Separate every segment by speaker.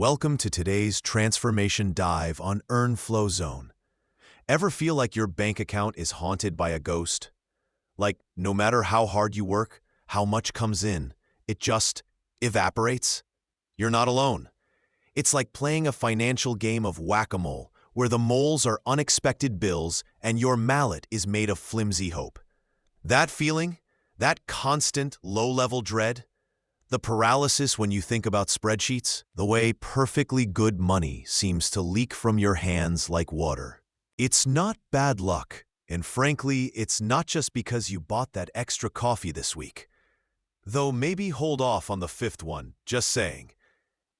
Speaker 1: Welcome to today's transformation dive on Earn Flow Zone. Ever feel like your bank account is haunted by a ghost? Like, no matter how hard you work, how much comes in, it just evaporates? You're not alone. It's like playing a financial game of whack-a-mole, where the moles are unexpected bills and your mallet is made of flimsy hope. That feeling, that constant low-level dread, the paralysis when you think about spreadsheets, the way perfectly good money seems to leak from your hands like water. It's not bad luck, and frankly, it's not just because you bought that extra coffee this week. Though maybe hold off on the fifth one, just saying.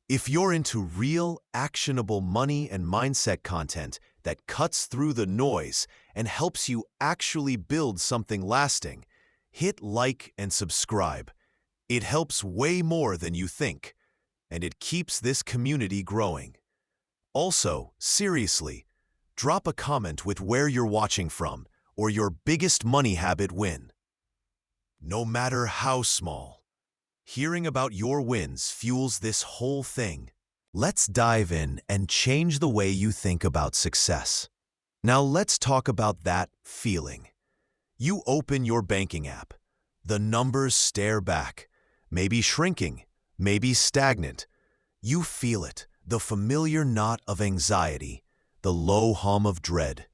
Speaker 1: If you're into real, actionable money and mindset content that cuts through the noise and helps you actually build something lasting, hit like and subscribe. It helps way more than you think, and it keeps this community growing. Also, seriously, drop a comment with where you're watching from or your biggest money habit win. No matter how small, hearing about your wins fuels this whole thing. Let's dive in and change the way you think about success. Now let's talk about that feeling. You open your banking app. The numbers stare back. Maybe shrinking, maybe stagnant. You feel it, the familiar knot of anxiety, the low hum of dread.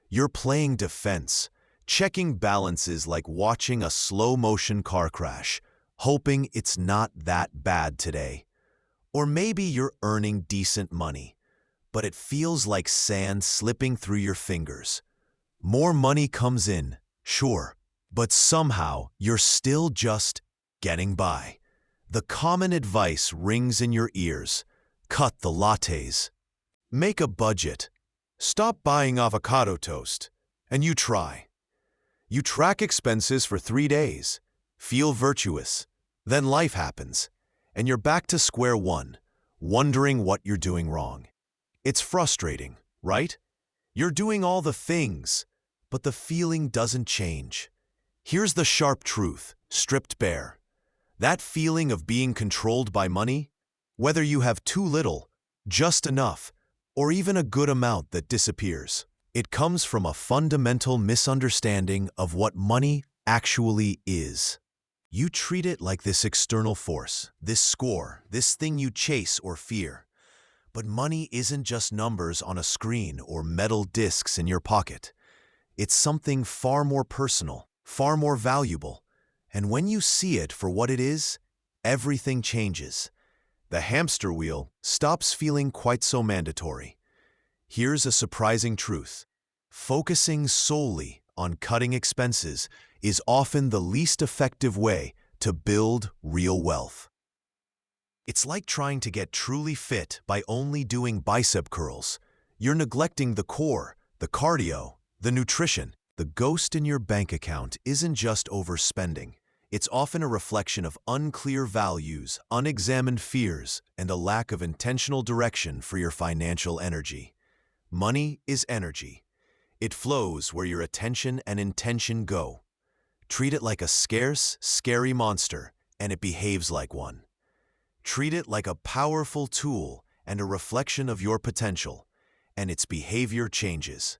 Speaker 1: You're playing defense, checking balances like watching a slow-motion car crash, hoping it's not that bad today. Or maybe you're earning decent money, but it feels like sand slipping through your fingers. More money comes in, sure, but somehow you're still just getting by. The common advice rings in your ears. Cut the lattes. Make a budget. Stop buying avocado toast. And you try. You track expenses for 3 days. Feel virtuous. Then life happens, and you're back to square one, wondering what you're doing wrong. It's frustrating, right? You're doing all the things, but the feeling doesn't change. Here's the sharp truth, stripped bare. That feeling of being controlled by money, whether you have too little, just enough, or even a good amount that disappears, it comes from a fundamental misunderstanding of what money actually is. You treat it like this external force, this score, this thing you chase or fear. But money isn't just numbers on a screen or metal discs in your pocket. It's something far more personal, far more valuable. And when you see it for what it is, everything changes. The hamster wheel stops feeling quite so mandatory. Here's a surprising truth. Focusing solely on cutting expenses is often the least effective way to build real wealth. It's like trying to get truly fit by only doing bicep curls. You're neglecting the core, the cardio, the nutrition. The ghost in your bank account isn't just overspending. It's often a reflection of unclear values, unexamined fears, and a lack of intentional direction for your financial energy. Money is energy. It flows where your attention and intention go. Treat it like a scarce, scary monster, and it behaves like one. Treat it like a powerful tool and a reflection of your potential, and its behavior changes.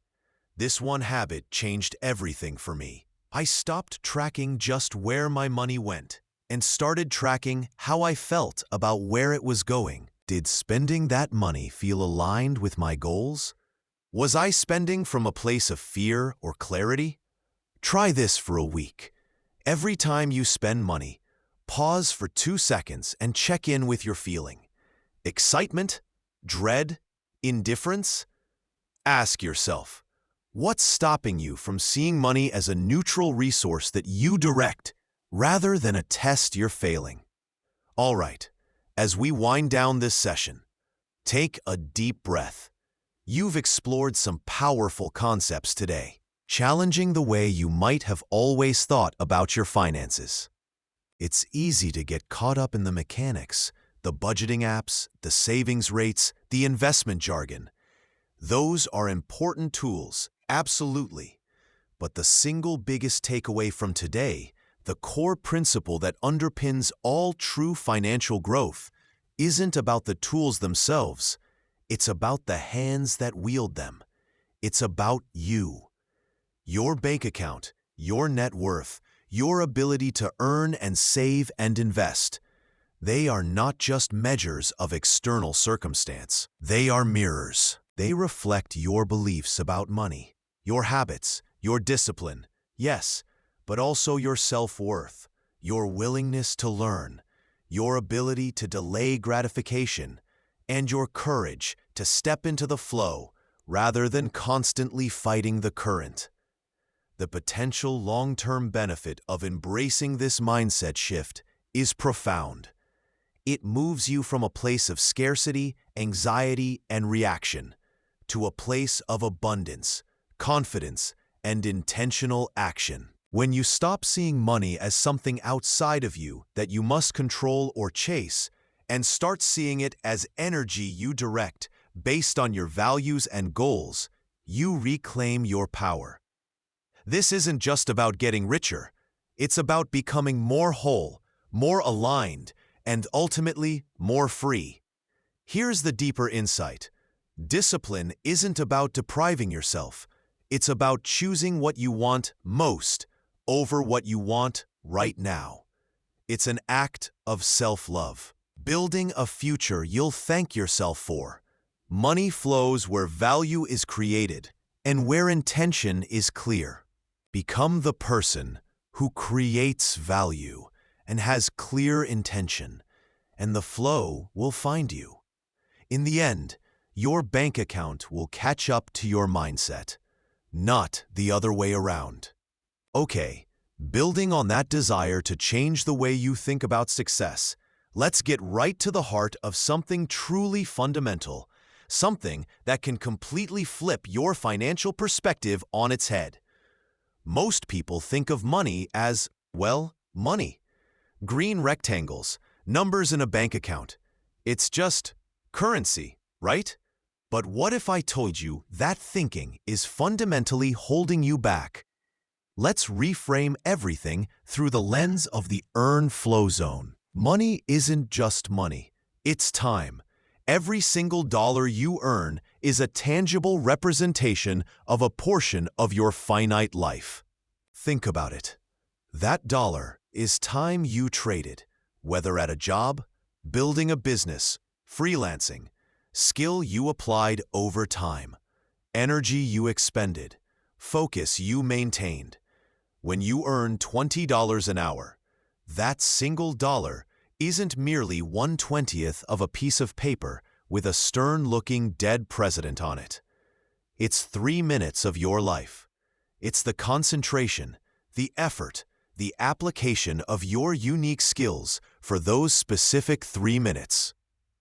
Speaker 1: This one habit changed everything for me. I stopped tracking just where my money went and started tracking how I felt about where it was going. Did spending that money feel aligned with my goals? Was I spending from a place of fear or clarity? Try this for a week. Every time you spend money, pause for 2 seconds and check in with your feeling. Excitement? Dread? Indifference? Ask yourself, what's stopping you from seeing money as a neutral resource that you direct, rather than a test you're failing? All right, as we wind down this session, take a deep breath. You've explored some powerful concepts today, challenging the way you might have always thought about your finances. It's easy to get caught up in the mechanics, the budgeting apps, the savings rates, the investment jargon. Those are important tools, absolutely. But the single biggest takeaway from today, the core principle that underpins all true financial growth, isn't about the tools themselves. It's about the hands that wield them. It's about you. Your bank account, your net worth, your ability to earn and save and invest. They are not just measures of external circumstance. They are mirrors. They reflect your beliefs about money, your habits, your discipline, yes, but also your self-worth, your willingness to learn, your ability to delay gratification, and your courage to step into the flow rather than constantly fighting the current. The potential long-term benefit of embracing this mindset shift is profound. It moves you from a place of scarcity, anxiety, and reaction to a place of abundance, confidence, and intentional action. When you stop seeing money as something outside of you that you must control or chase, and start seeing it as energy you direct based on your values and goals, you reclaim your power. This isn't just about getting richer. It's about becoming more whole, more aligned, and ultimately more free. Here's the deeper insight. Discipline isn't about depriving yourself. It's about choosing what you want most over what you want right now. It's an act of self-love. Building a future you'll thank yourself for. Money flows where value is created and where intention is clear. Become the person who creates value and has clear intention, and the flow will find you. In the end, your bank account will catch up to your mindset, not the other way around. Okay, building on that desire to change the way you think about success, let's get right to the heart of something truly fundamental, something that can completely flip your financial perspective on its head. Most people think of money as, well, money. Green rectangles, numbers in a bank account. It's just currency, right? But what if I told you that thinking is fundamentally holding you back? Let's reframe everything through the lens of the earn flow zone. Money isn't just money, it's time. Every single dollar you earn is a tangible representation of a portion of your finite life. Think about it. That dollar is time you traded, whether at a job, building a business, freelancing, skill you applied over time, energy you expended, focus you maintained. When you earn $20 an hour, that single dollar isn't merely 1/20th of a piece of paper with a stern-looking dead president on it. It's 3 minutes of your life. It's the concentration, the effort, the application of your unique skills for those specific 3 minutes,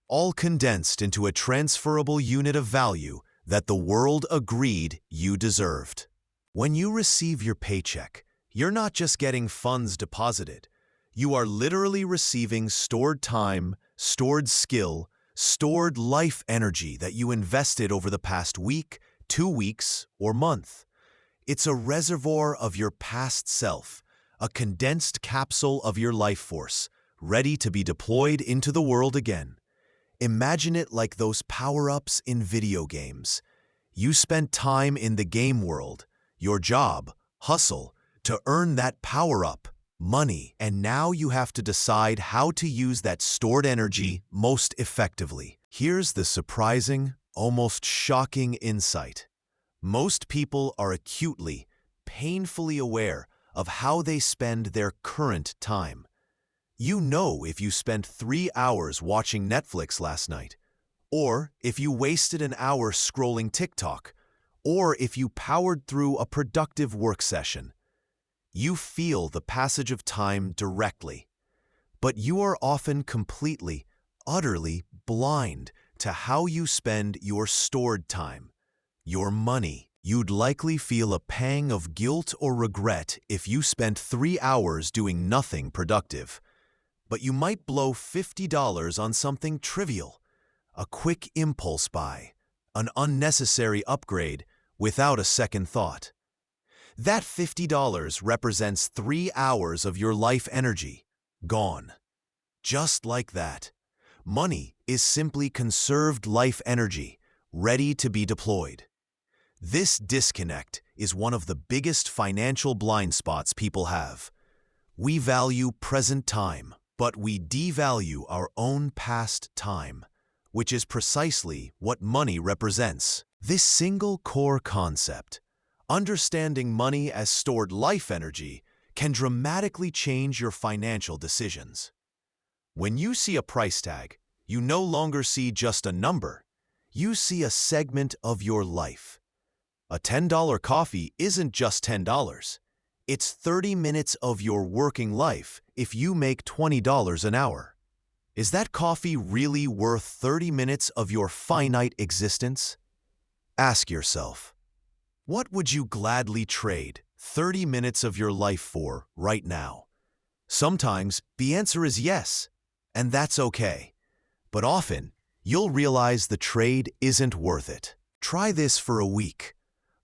Speaker 1: all condensed into a transferable unit of value that the world agreed you deserved. When you receive your paycheck, you're not just getting funds deposited. You are literally receiving stored time, stored skill, stored life energy that you invested over the past week, 2 weeks, or month. It's a reservoir of your past self, a condensed capsule of your life force, ready to be deployed into the world again. Imagine it like those power-ups in video games. You spent time in the game world, your job, hustle, to earn that power-up, money, and now you have to decide how to use that stored energy most effectively. Here's the surprising, almost shocking insight. Most people are acutely, painfully aware of how they spend their current time. You know if you spent 3 hours watching Netflix last night, or if you wasted an hour scrolling TikTok, or if you powered through a productive work session. You feel the passage of time directly, but you are often completely, utterly blind to how you spend your stored time, your money. You'd likely feel a pang of guilt or regret if you spent 3 hours doing nothing productive. But you might blow $50 on something trivial, a quick impulse buy, an unnecessary upgrade without a second thought. That $50 represents 3 hours of your life energy, gone. Just like that. Money is simply conserved life energy, ready to be deployed. This disconnect is one of the biggest financial blind spots people have. We value present time, but we devalue our own past time, which is precisely what money represents. This single core concept, understanding money as stored life energy, can dramatically change your financial decisions. When you see a price tag, you no longer see just a number. You see a segment of your life. A $10 coffee isn't just $10. It's 30 minutes of your working life if you make $20 an hour. Is that coffee really worth 30 minutes of your finite existence? Ask yourself, what would you gladly trade 30 minutes of your life for right now? Sometimes the answer is yes, and that's okay. But often, you'll realize the trade isn't worth it. Try this for a week.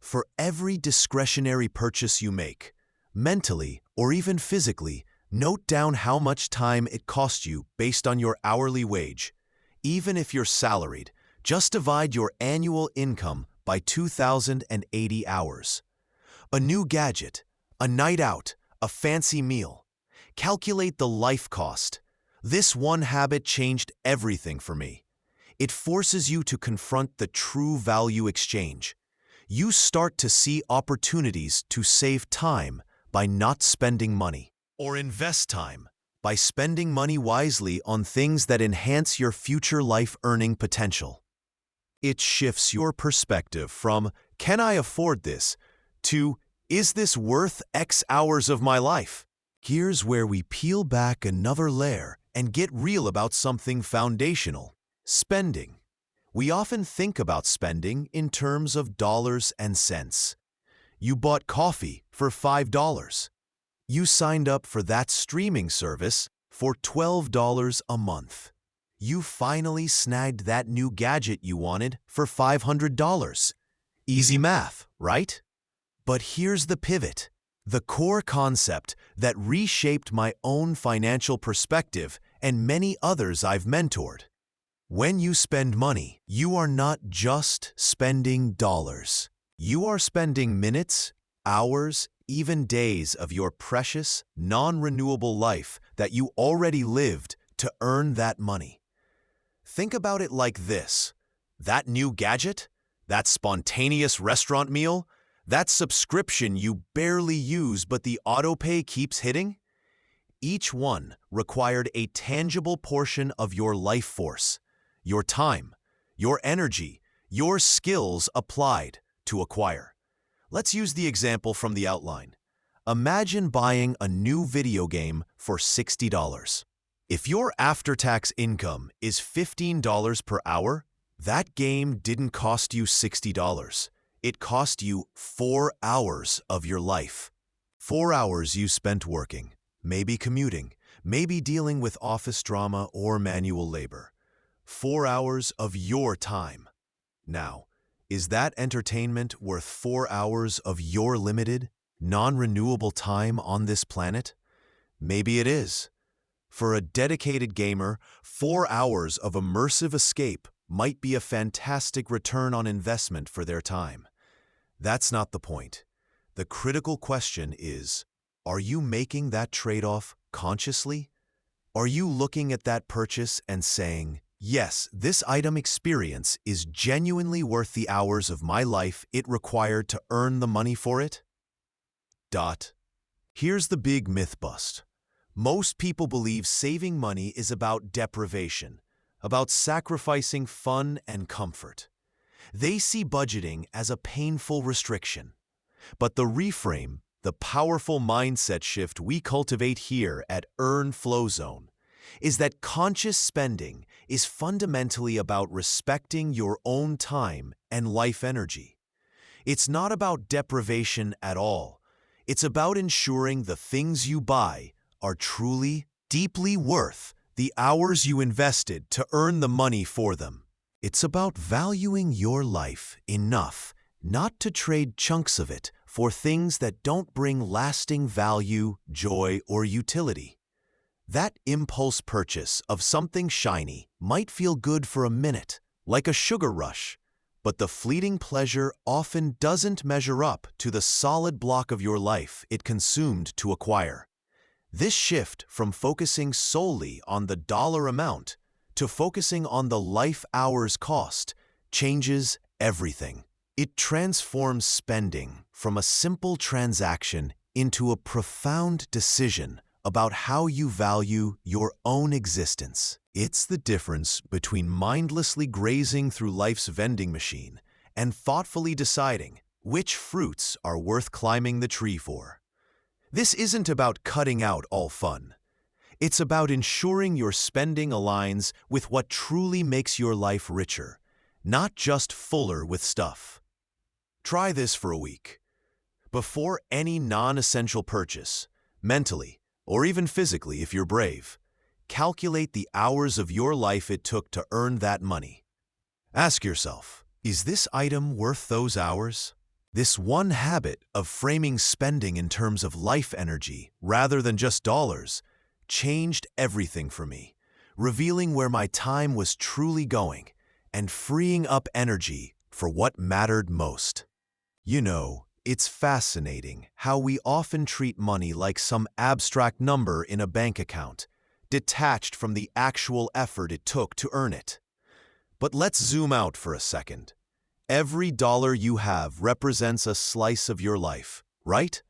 Speaker 1: For every discretionary purchase you make, mentally or even physically, note down how much time it costs you based on your hourly wage. Even if you're salaried, just divide your annual income by 2,080 hours. A new gadget, a night out, a fancy meal. Calculate the life cost. This one habit changed everything for me. It forces you to confront the true value exchange. You start to see opportunities to save time by not spending money, or invest time by spending money wisely on things that enhance your future life earning potential. It shifts your perspective from, "Can I afford this?" to, "Is this worth X hours of my life?" Here's where we peel back another layer and get real about something foundational: spending. We often think about spending in terms of dollars and cents. You bought coffee for $5. You signed up for that streaming service for $12 a month. You finally snagged that new gadget you wanted for $500. Easy math, right? But here's the pivot, the core concept that reshaped my own financial perspective and many others I've mentored. When you spend money, you are not just spending dollars. You are spending minutes, hours, even days of your precious, non-renewable life that you already lived to earn that money. Think about it like this: that new gadget, that spontaneous restaurant meal, that subscription you barely use but the autopay keeps hitting? Each one required a tangible portion of your life force, your time, your energy, your skills applied to acquire. Let's use the example from the outline. Imagine buying a new video game for $60. If your after-tax income is $15 per hour, that game didn't cost you $60. It cost you 4 hours of your life. 4 hours you spent working, maybe commuting, maybe dealing with office drama or manual labor. 4 hours of your time. Now, is that entertainment worth 4 hours of your limited, non-renewable time on this planet? Maybe it is. For a dedicated gamer, 4 hours of immersive escape might be a fantastic return on investment for their time. That's not the point. The critical question is, are you making that trade-off consciously? Are you looking at that purchase and saying, "Yes, this item experience is genuinely worth the hours of my life it required to earn the money for it?" Here's the big myth bust. Most people believe saving money is about deprivation, about sacrificing fun and comfort. They see budgeting as a painful restriction. But the reframe, the powerful mindset shift we cultivate here at Earn Flow Zone, is that conscious spending is fundamentally about respecting your own time and life energy. It's not about deprivation at all. It's about ensuring the things you buy are truly, deeply worth the hours you invested to earn the money for them. It's about valuing your life enough not to trade chunks of it for things that don't bring lasting value, joy, or utility. That impulse purchase of something shiny might feel good for a minute, like a sugar rush, but the fleeting pleasure often doesn't measure up to the solid block of your life it consumed to acquire. This shift from focusing solely on the dollar amount to focusing on the life hours cost changes everything. It transforms spending from a simple transaction into a profound decision about how you value your own existence. It's the difference between mindlessly grazing through life's vending machine and thoughtfully deciding which fruits are worth climbing the tree for. This isn't about cutting out all fun. It's about ensuring your spending aligns with what truly makes your life richer, not just fuller with stuff. Try this for a week. Before any non-essential purchase, mentally, or even physically if you're brave, calculate the hours of your life it took to earn that money. Ask yourself, is this item worth those hours? This one habit of framing spending in terms of life energy rather than just dollars changed everything for me, revealing where my time was truly going and freeing up energy for what mattered most. You know, it's fascinating how we often treat money like some abstract number in a bank account, detached from the actual effort it took to earn it. But let's zoom out for a second. Every dollar you have represents a slice of your life, right?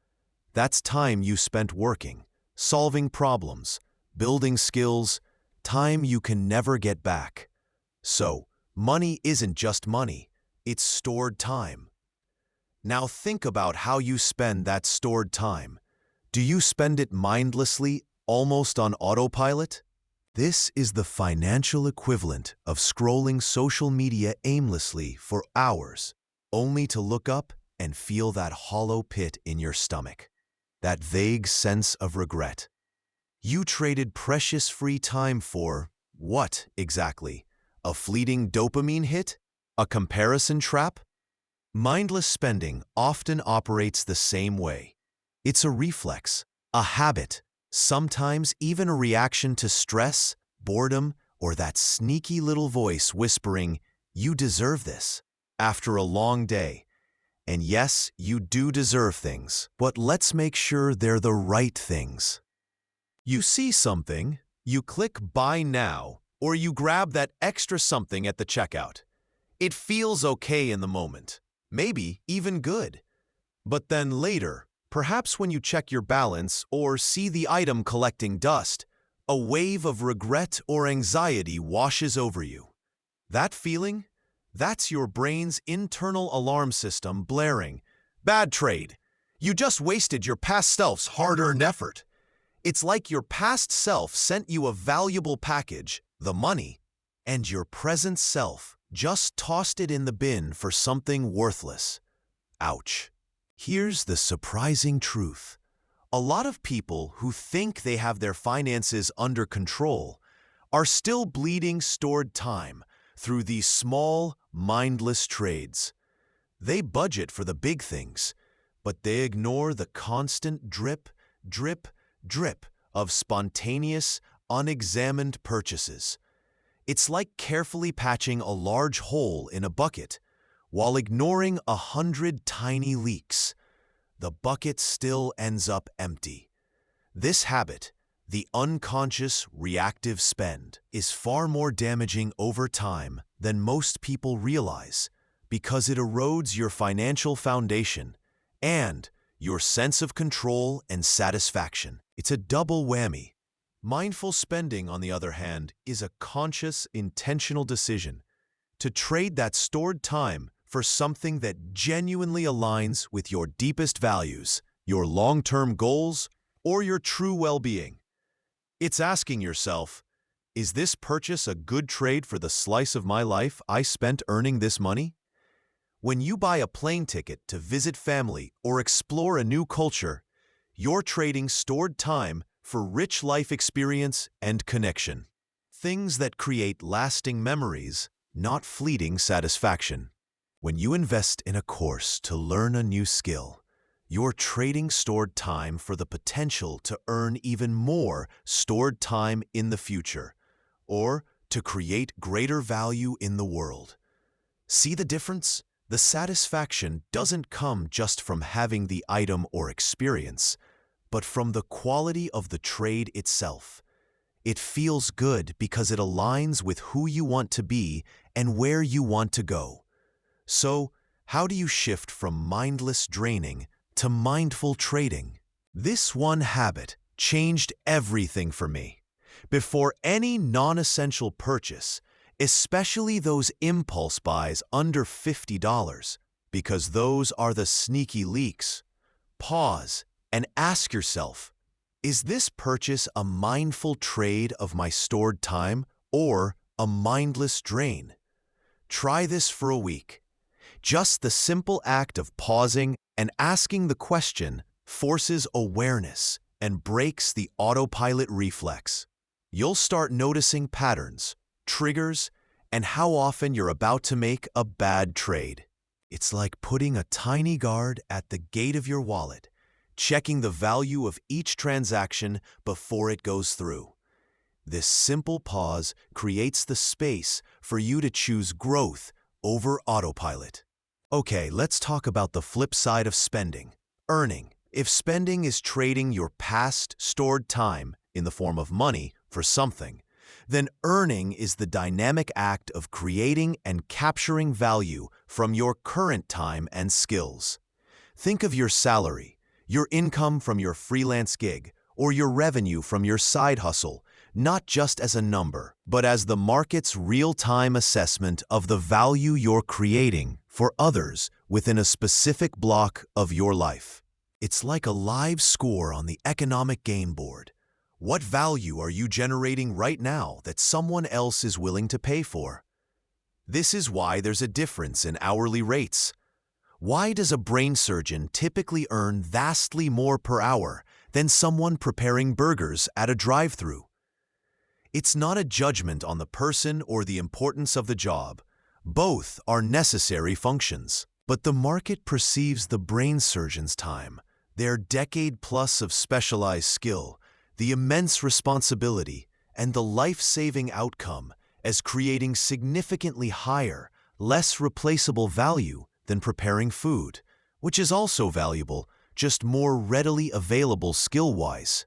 Speaker 1: That's time you spent working, solving problems, building skills, time you can never get back. So, money isn't just money, it's stored time. Now think about how you spend that stored time. Do you spend it mindlessly, almost on autopilot? This is the financial equivalent of scrolling social media aimlessly for hours, only to look up and feel that hollow pit in your stomach, that vague sense of regret. You traded precious free time for what exactly? A fleeting dopamine hit? A comparison trap? Mindless spending often operates the same way. It's a reflex, a habit, sometimes even a reaction to stress, boredom, or that sneaky little voice whispering, "You deserve this," after a long day. And yes, you do deserve things, but let's make sure they're the right things. You see something, you click Buy Now, or you grab that extra something at the checkout. It feels okay in the moment, maybe even good. But then later, perhaps when you check your balance or see the item collecting dust, a wave of regret or anxiety washes over you. That feeling? That's your brain's internal alarm system blaring. Bad trade. You just wasted your past self's hard-earned effort. It's like your past self sent you a valuable package, the money, and your present self just tossed it in the bin for something worthless. Ouch. Here's the surprising truth. A lot of people who think they have their finances under control are still bleeding stored time through these small, mindless trades. They budget for the big things, but they ignore the constant drip, drip, drip of spontaneous, unexamined purchases. It's like carefully patching a large hole in a bucket while ignoring 100 tiny leaks. The bucket still ends up empty. This habit, the unconscious reactive spend, is far more damaging over time than most people realize because it erodes your financial foundation and your sense of control and satisfaction. It's a double whammy. Mindful spending, on the other hand, is a conscious, intentional decision to trade that stored time for something that genuinely aligns with your deepest values, your long-term goals, or your true well-being. It's asking yourself, is this purchase a good trade for the slice of my life I spent earning this money? When you buy a plane ticket to visit family or explore a new culture, you're trading stored time for rich life experience and connection. Things that create lasting memories, not fleeting satisfaction. When you invest in a course to learn a new skill, You're trading stored time for the potential to earn even more stored time in the future, or to create greater value in the world. See the difference? The satisfaction doesn't come just from having the item or experience, but from the quality of the trade itself. It feels good because it aligns with who you want to be and where you want to go. So, how do you shift from mindless draining to mindful trading? This one habit changed everything for me. Before any non-essential purchase, especially those impulse buys under $50, because those are the sneaky leaks, pause and ask yourself, is this purchase a mindful trade of my stored time or a mindless drain? Try this for a week. Just the simple act of pausing and asking the question forces awareness and breaks the autopilot reflex. You'll start noticing patterns, triggers, and how often you're about to make a bad trade. It's like putting a tiny guard at the gate of your wallet, checking the value of each transaction before it goes through. This simple pause creates the space for you to choose growth over autopilot. Okay, let's talk about the flip side of spending, earning. If spending is trading your past stored time in the form of money for something, then earning is the dynamic act of creating and capturing value from your current time and skills. Think of your salary, your income from your freelance gig, or your revenue from your side hustle, not just as a number, but as the market's real-time assessment of the value you're creating for others within a specific block of your life. It's like a live score on the economic game board. What value are you generating right now that someone else is willing to pay for? This is why there's a difference in hourly rates. Why does a brain surgeon typically earn vastly more per hour than someone preparing burgers at a drive-thru? It's not a judgment on the person or the importance of the job. Both are necessary functions. But the market perceives the brain surgeon's time, their decade-plus of specialized skill, the immense responsibility, and the life-saving outcome as creating significantly higher, less replaceable value than preparing food, which is also valuable, just more readily available skill-wise.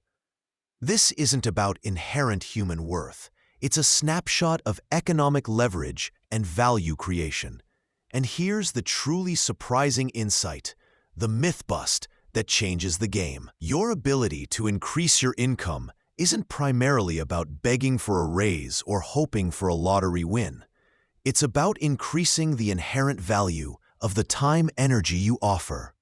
Speaker 1: This isn't about inherent human worth. It's a snapshot of economic leverage and value creation. And here's the truly surprising insight, the myth bust that changes the game. Your ability to increase your income isn't primarily about begging for a raise or hoping for a lottery win. It's about increasing the inherent value of the time energy you offer.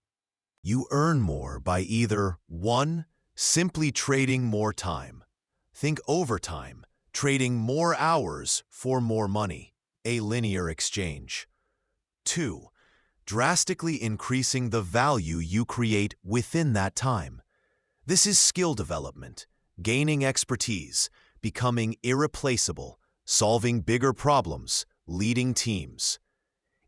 Speaker 1: You earn more by either 1. Simply trading more time. Think overtime, trading more hours for more money, a linear exchange. 2. Drastically increasing the value you create within that time. This is skill development, gaining expertise, becoming irreplaceable, solving bigger problems, leading teams.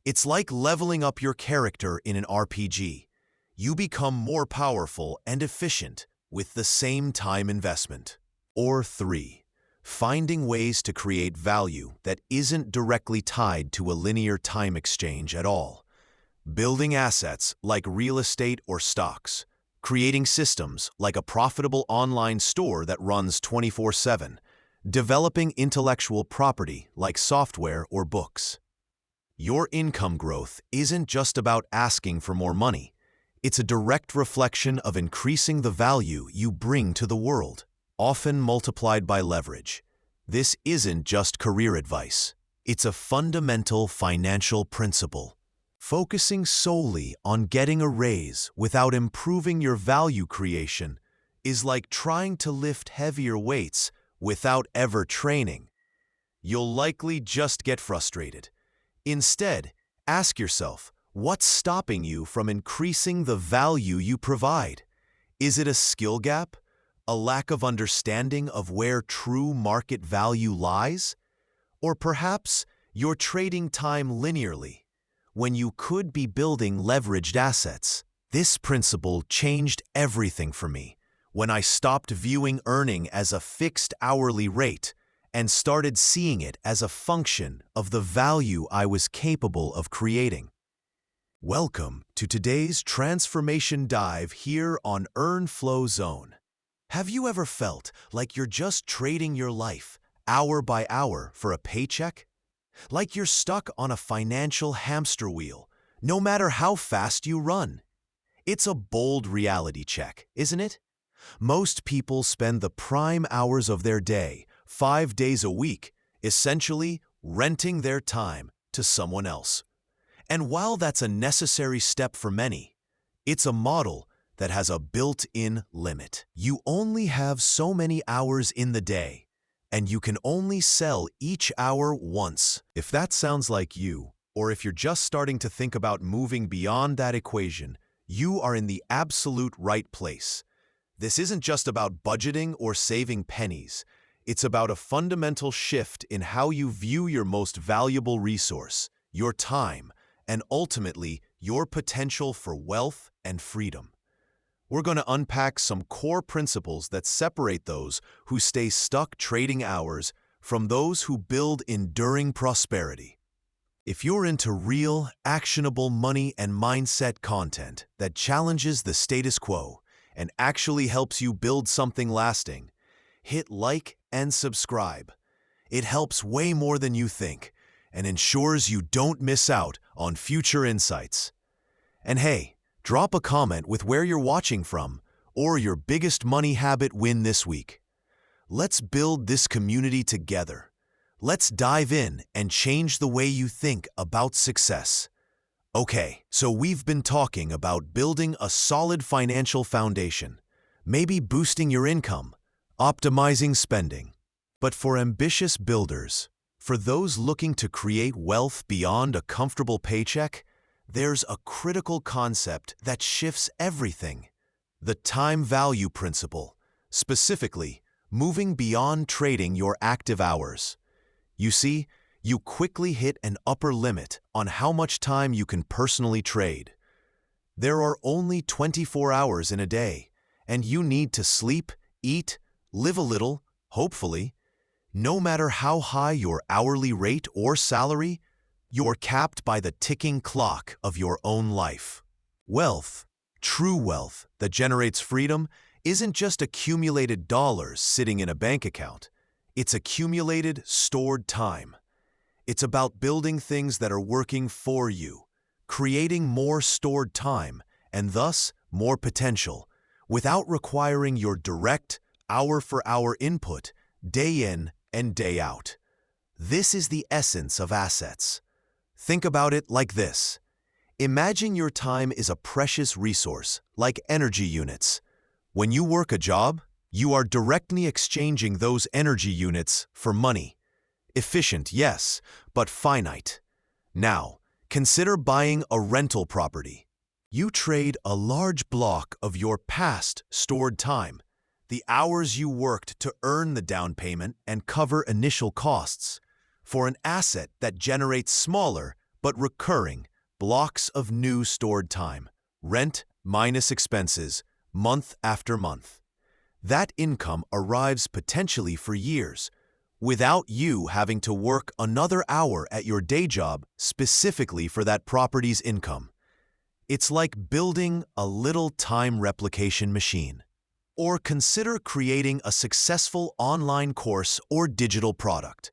Speaker 1: It's like leveling up your character in an RPG. You become more powerful and efficient with the same time investment. Or 3. Finding ways to create value that isn't directly tied to a linear time exchange at all. Building assets like real estate or stocks. Creating systems like a profitable online store that runs 24/7. Developing intellectual property like software or books. Your income growth isn't just about asking for more money. It's a direct reflection of increasing the value you bring to the world, often multiplied by leverage. This isn't just career advice. It's a fundamental financial principle. Focusing solely on getting a raise without improving your value creation is like trying to lift heavier weights without ever training. You'll likely just get frustrated. Instead, ask yourself, what's stopping you from increasing the value you provide? Is it a skill gap? A lack of understanding of where true market value lies? Or perhaps you're trading time linearly when you could be building leveraged assets? This principle changed everything for me when I stopped viewing earning as a fixed hourly rate and started seeing it as a function of the value I was capable of creating. Welcome to today's transformation dive here on Earn Flow Zone. Have you ever felt like you're just trading your life, hour by hour, for a paycheck? Like you're stuck on a financial hamster wheel, no matter how fast you run? It's a bold reality check, isn't it? Most people spend the prime hours of their day, 5 days a week, essentially renting their time to someone else. And while that's a necessary step for many, it's a model that has a built-in limit. You only have so many hours in the day, and you can only sell each hour once. If that sounds like you, or if you're just starting to think about moving beyond that equation, you are in the absolute right place. This isn't just about budgeting or saving pennies. It's about a fundamental shift in how you view your most valuable resource, your time, and ultimately, your potential for wealth and freedom. We're going to unpack some core principles that separate those who stay stuck trading hours from those who build enduring prosperity. If you're into real, actionable money and mindset content that challenges the status quo and actually helps you build something lasting, hit like and subscribe. It helps way more than you think and ensures you don't miss out on future insights. And hey, drop a comment with where you're watching from or your biggest money habit win this week. Let's build this community together. Let's dive in and change the way you think about success. Okay, so we've been talking about building a solid financial foundation, maybe boosting your income, optimizing spending. But for ambitious builders, for those looking to create wealth beyond a comfortable paycheck, there's a critical concept that shifts everything: the time value principle, specifically, moving beyond trading your active hours. You see, you quickly hit an upper limit on how much time you can personally trade. There are only 24 hours in a day, and you need to sleep, eat, live a little, hopefully. No matter how high your hourly rate or salary, you're capped by the ticking clock of your own life. Wealth, true wealth that generates freedom, isn't just accumulated dollars sitting in a bank account. It's accumulated, stored time. It's about building things that are working for you, creating more stored time, and thus more potential, without requiring your direct, hour-for-hour input, day in and day out. This is the essence of assets. Think about it like this. Imagine your time is a precious resource, like energy units. When you work a job, you are directly exchanging those energy units for money. Efficient, yes, but finite. Now, consider buying a rental property. You trade a large block of your past stored time, the hours you worked to earn the down payment and cover initial costs, for an asset that generates smaller but recurring blocks of new stored time, rent minus expenses, month after month. That income arrives potentially for years, without you having to work another hour at your day job specifically for that property's income. It's like building a little time replication machine. Or consider creating a successful online course or digital product.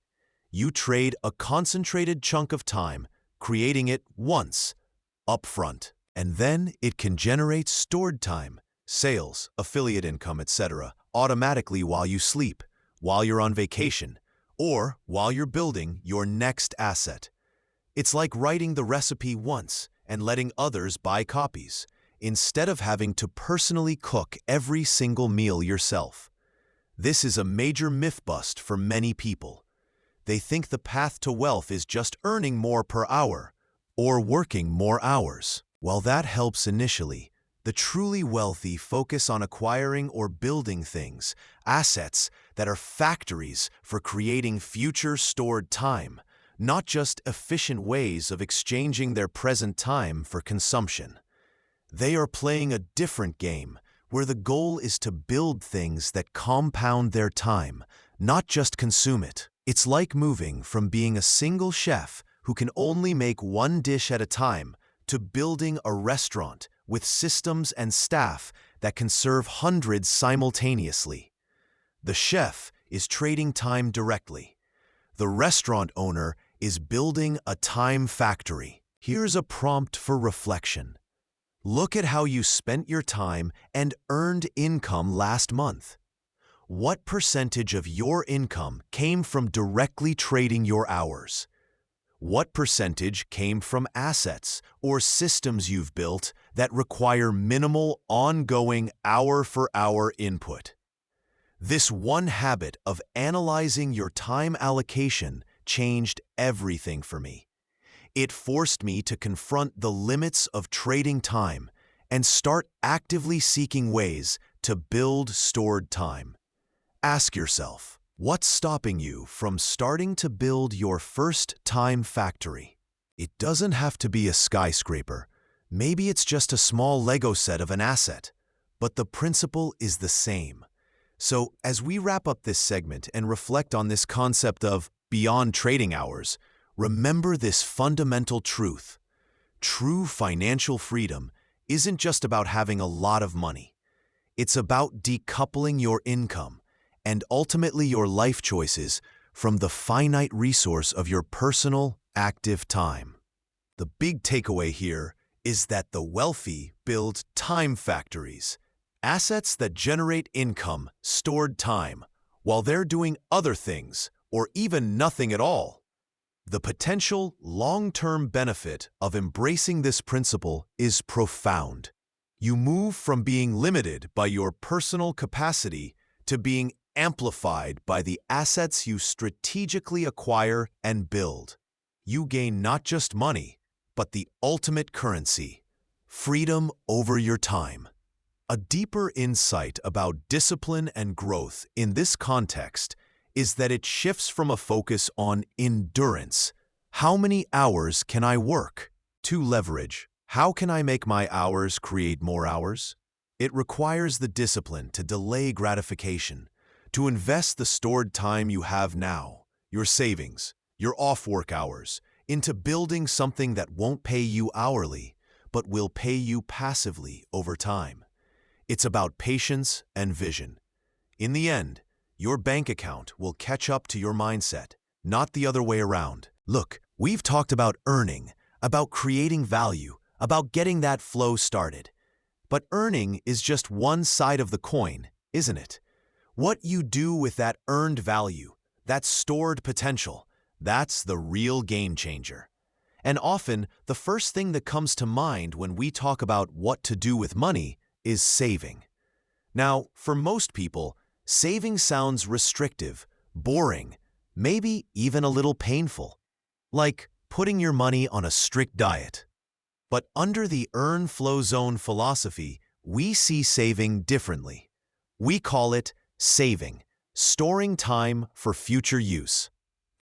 Speaker 1: You trade a concentrated chunk of time, creating it once, upfront, and then it can generate stored time, sales, affiliate income, etc., automatically while you sleep, while you're on vacation, or while you're building your next asset. It's like writing the recipe once and letting others buy copies, instead of having to personally cook every single meal yourself. This is a major myth bust for many people. They think the path to wealth is just earning more per hour or working more hours. While that helps initially, the truly wealthy focus on acquiring or building things, assets that are factories for creating future stored time, not just efficient ways of exchanging their present time for consumption. They are playing a different game, where the goal is to build things that compound their time, not just consume it. It's like moving from being a single chef who can only make one dish at a time to building a restaurant with systems and staff that can serve hundreds simultaneously. The chef is trading time directly. The restaurant owner is building a time factory. Here's a prompt for reflection. Look at how you spent your time and earned income last month. What percentage of your income came from directly trading your hours? What percentage came from assets or systems you've built that require minimal, ongoing, hour-for-hour input? This one habit of analyzing your time allocation changed everything for me. It forced me to confront the limits of trading time and start actively seeking ways to build stored time. Ask yourself, what's stopping you from starting to build your first time factory? It doesn't have to be a skyscraper. Maybe it's just a small Lego set of an asset, but the principle is the same. So, as we wrap up this segment and reflect on this concept of beyond trading hours, remember this fundamental truth. True financial freedom isn't just about having a lot of money. It's about decoupling your income and ultimately your life choices from the finite resource of your personal, active time. The big takeaway here is that the wealthy build time factories, assets that generate income, stored time, while they're doing other things or even nothing at all. The potential long-term benefit of embracing this principle is profound. You move from being limited by your personal capacity to being amplified by the assets you strategically acquire and build. You gain not just money, but the ultimate currency, freedom over your time. A deeper insight about discipline and growth in this context is that it shifts from a focus on endurance. How many hours can I work? To leverage. How can I make my hours create more hours? It requires the discipline to delay gratification, to invest the stored time you have now, your savings, your off-work hours, into building something that won't pay you hourly, but will pay you passively over time. It's about patience and vision. In the end, your bank account will catch up to your mindset, not the other way around. Look, we've talked about earning, about creating value, about getting that flow started. But earning is just one side of the coin, isn't it? What you do with that earned value, that stored potential, that's the real game changer. And often, the first thing that comes to mind when we talk about what to do with money is saving. Now, for most people, saving sounds restrictive, boring, maybe even a little painful, like putting your money on a strict diet. But under the earn flow zone philosophy, we see saving differently. We call it saving, storing time for future use.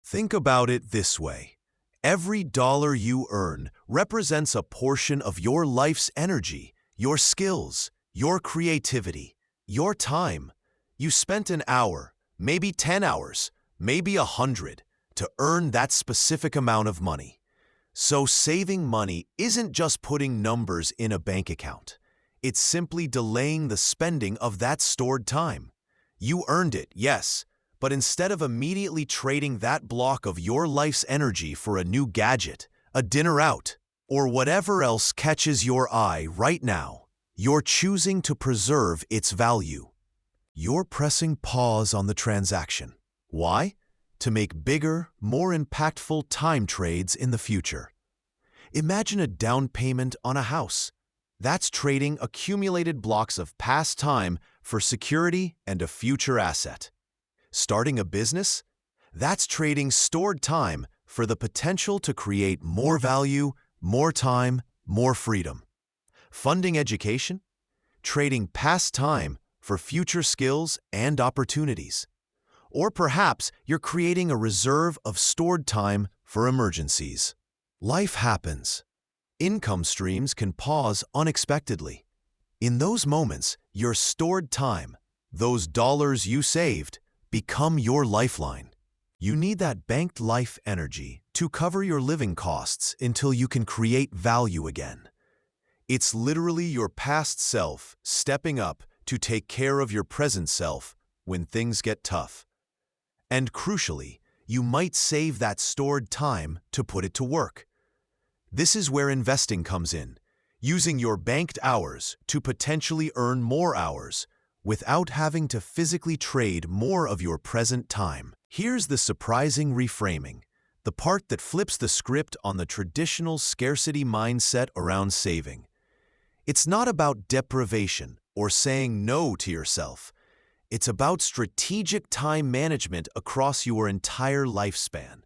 Speaker 1: Think about it this way. Every dollar you earn represents a portion of your life's energy, your skills, your creativity, your time. You spent an hour, maybe 10 hours, maybe 100, to earn that specific amount of money. So saving money isn't just putting numbers in a bank account. It's simply delaying the spending of that stored time. You earned it, yes, but instead of immediately trading that block of your life's energy for a new gadget, a dinner out, or whatever else catches your eye right now, you're choosing to preserve its value. You're pressing pause on the transaction. Why? To make bigger, more impactful time trades in the future. Imagine a down payment on a house. That's trading accumulated blocks of past time for security and a future asset. Starting a business? That's trading stored time for the potential to create more value, more time, more freedom. Funding education? Trading past time for future skills and opportunities. Or perhaps you're creating a reserve of stored time for emergencies. Life happens. Income streams can pause unexpectedly. In those moments, your stored time, those dollars you saved, become your lifeline. You need that banked life energy to cover your living costs until you can create value again. It's literally your past self stepping up to take care of your present self when things get tough. And crucially, you might save that stored time to put it to work. This is where investing comes in, using your banked hours to potentially earn more hours without having to physically trade more of your present time. Here's the surprising reframing, the part that flips the script on the traditional scarcity mindset around saving. It's not about deprivation or saying no to yourself. It's about strategic time management across your entire lifespan.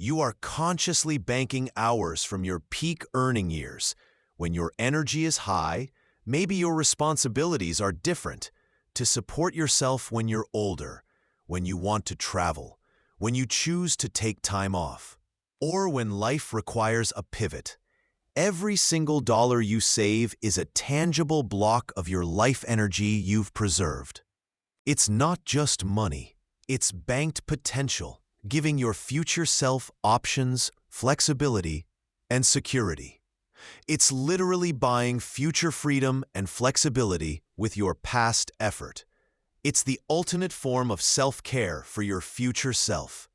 Speaker 1: You are consciously banking hours from your peak earning years, when your energy is high, maybe your responsibilities are different, to support yourself when you're older, when you want to travel, when you choose to take time off, or when life requires a pivot. Every single dollar you save is a tangible block of your life energy you've preserved. It's not just money, it's banked potential, giving your future self options, flexibility, and security. It's literally buying future freedom and flexibility with your past effort. It's the ultimate form of self-care for your future self.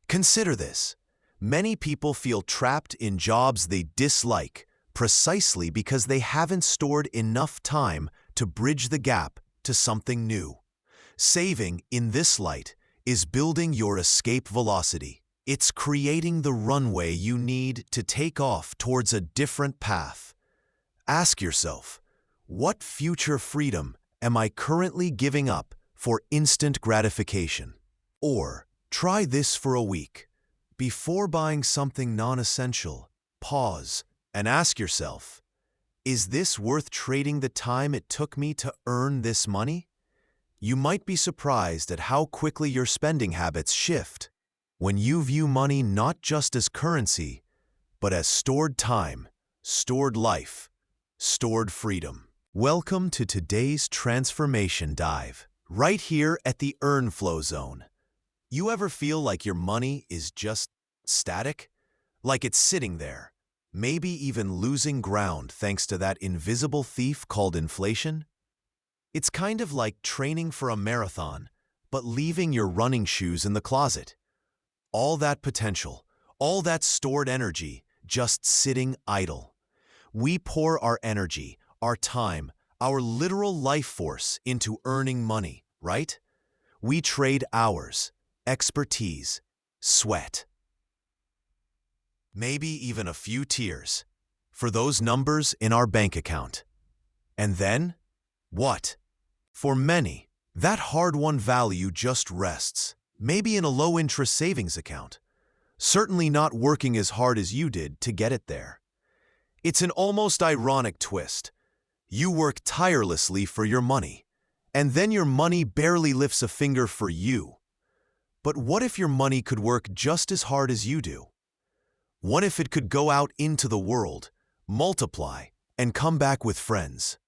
Speaker 1: Consider this. Many people feel trapped in jobs they dislike precisely because they haven't stored enough time to bridge the gap to something new. Saving, in this light, is building your escape velocity. It's creating the runway you need to take off towards a different path. Ask yourself, what future freedom am I currently giving up for instant gratification? Or try this for a week. Before buying something non-essential, pause and ask yourself, is this worth trading the time it took me to earn this money? You might be surprised at how quickly your spending habits shift when you view money not just as currency, but as stored time, stored life, stored freedom. Welcome to today's Transformation Dive, right here at the Earn Flow Zone. You ever feel like your money is just static? Like it's sitting there, maybe even losing ground thanks to that invisible thief called inflation? It's kind of like training for a marathon, but leaving your running shoes in the closet. All that potential, all that stored energy, just sitting idle. We pour our energy, our time, our literal life force into earning money, right? We trade hours, expertise, sweat. Maybe even a few tears for those numbers in our bank account. And then, what? For many, that hard-won value just rests, maybe in a low-interest savings account, certainly not working as hard as you did to get it there. It's an almost ironic twist. You work tirelessly for your money, and then your money barely lifts a finger for you. But what if your money could work just as hard as you do? What if it could go out into the world, multiply, and come back with friends?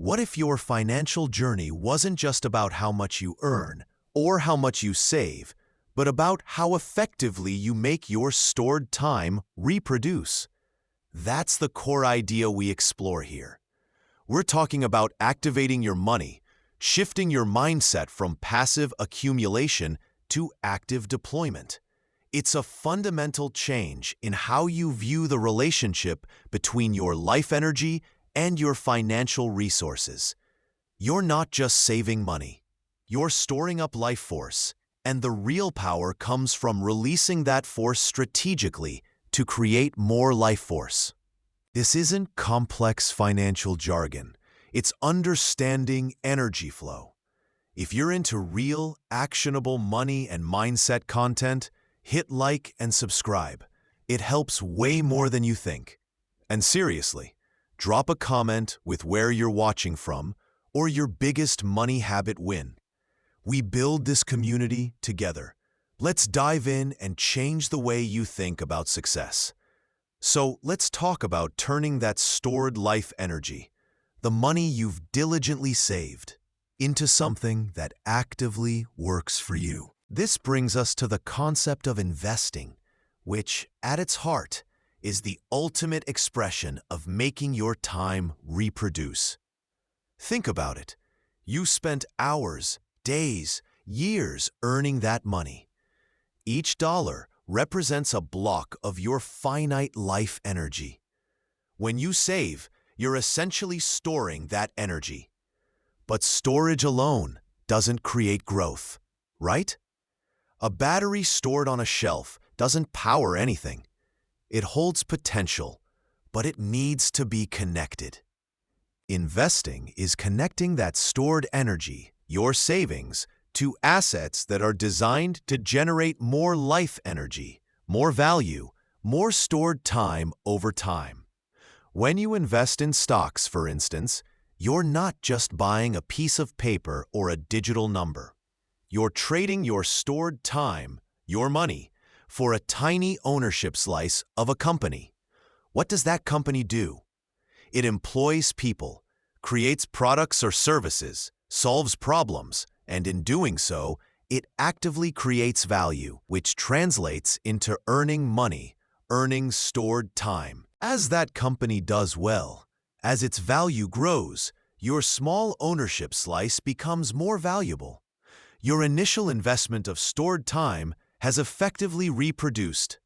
Speaker 1: What if your financial journey wasn't just about how much you earn or how much you save, but about how effectively you make your stored time reproduce? That's the core idea we explore here. We're talking about activating your money, shifting your mindset from passive accumulation to active deployment. It's a fundamental change in how you view the relationship between your life energy and your financial resources. You're not just saving money. You're storing up life force, and the real power comes from releasing that force strategically to create more life force. This isn't complex financial jargon. It's understanding energy flow. If you're into real, actionable money and mindset content, hit like and subscribe. It helps way more than you think. And seriously, drop a comment with where you're watching from or your biggest money habit win. We build this community together. Let's dive in and change the way you think about success. So let's talk about turning that stored life energy, the money you've diligently saved, into something that actively works for you. This brings us to the concept of investing, which, at its heart, is the ultimate expression of making your time reproduce. Think about it. You spent hours, days, years earning that money. Each dollar represents a block of your finite life energy. When you save, you're essentially storing that energy. But storage alone doesn't create growth, right? A battery stored on a shelf doesn't power anything. It holds potential, but it needs to be connected. Investing is connecting that stored energy, your savings, to assets that are designed to generate more life energy, more value, more stored time over time. When you invest in stocks, for instance, you're not just buying a piece of paper or a digital number. You're trading your stored time, your money, for a tiny ownership slice of a company. What does that company do? It employs people, creates products or services, solves problems, and in doing so, it actively creates value, which translates into earning money, earning stored time. As that company does well, as its value grows, your small ownership slice becomes more valuable. Your initial investment of stored time has effectively reproduced.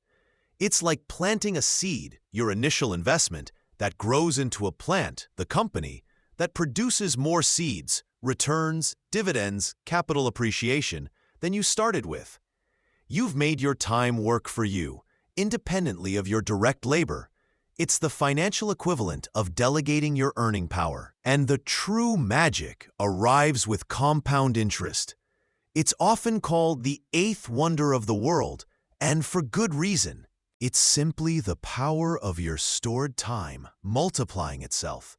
Speaker 1: It's like planting a seed, your initial investment, that grows into a plant, the company, that produces more seeds, returns, dividends, capital appreciation than you started with. You've made your time work for you, independently of your direct labor. It's the financial equivalent of delegating your earning power. And the true magic arrives with compound interest. It's often called the eighth wonder of the world, and for good reason. It's simply the power of your stored time multiplying itself.